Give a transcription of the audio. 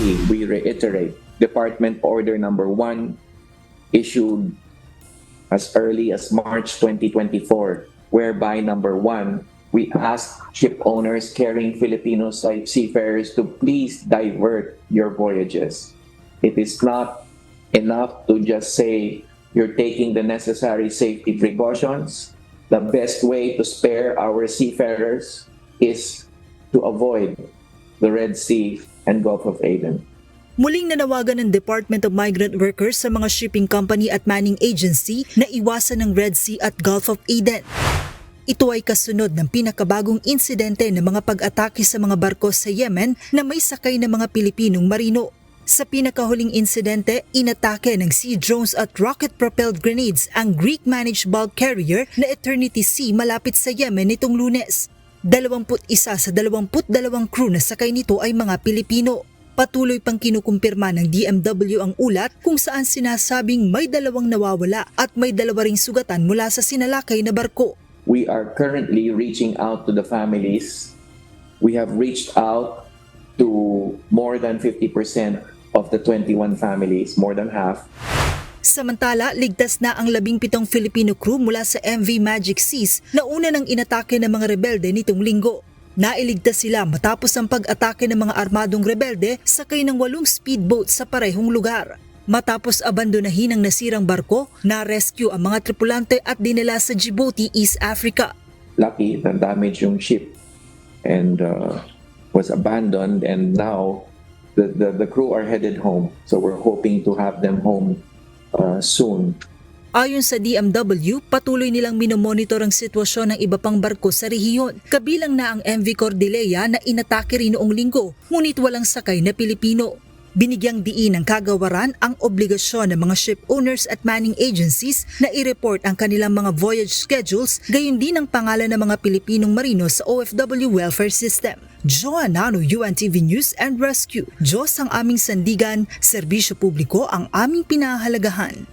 We reiterate Department Order Number 1 issued as early as March 2024, whereby number 1, we ask ship owners carrying Filipino seafarers to please divert your voyages. It is not enough to just say you're taking the necessary safety precautions. The best way to spare our seafarers is to avoid the Red Sea and Gulf of Aden. Muling nanawagan ng Department of Migrant Workers sa mga shipping company at manning agency na iwasan ng Red Sea at Gulf of Aden. Ito ay kasunod ng pinakabagong insidente ng mga pag-atake sa mga barko sa Yemen na may sakay ng mga Pilipinong marino. Sa pinakahuling insidente, inatake ng sea drones at rocket-propelled grenades ang Greek-managed bulk carrier na Eternity Sea malapit sa Yemen nitong Lunes. 21 sa 22 crew na sakay nito ay mga Pilipino. Patuloy pang kinukumpirma ng DMW ang ulat kung saan sinasabing may 2 nawawala at may 2 ring sugatan mula sa sinalakay na barko. We are currently reaching out to the families. We have reached out to more than 50% of the 21 families, more than half. Samantala, ligtas na ang 17 Filipino crew mula sa MV Magic Seas na una nang inatake ng mga rebelde nitong linggo. Nailigtas sila matapos ang pag-atake ng mga armadong rebelde sakay ng 8 speedboat sa parehong lugar. Matapos abandonahin ang nasirang barko, na-rescue ang mga tripulante at dinala sa Djibouti, East Africa. Lucky na damage yung ship and was abandoned, and now the crew are headed home. So we're hoping to have them home soon. Ayon sa DMW, patuloy nilang minomonitor ang sitwasyon ng iba pang barko sa rehiyon, kabilang na ang MV Cordillera na inatake rin noong linggo, ngunit walang sakay na Pilipino. Binigyang diin ng kagawaran ang obligasyon ng mga ship owners at manning agencies na i-report ang kanilang mga voyage schedules, gayon din ang pangalan ng mga Pilipinong marino sa OFW welfare system. Joanna Nano, UNTV News and Rescue. Diyos ang aming sandigan, serbisyo publiko ang aming pinahahalagahan.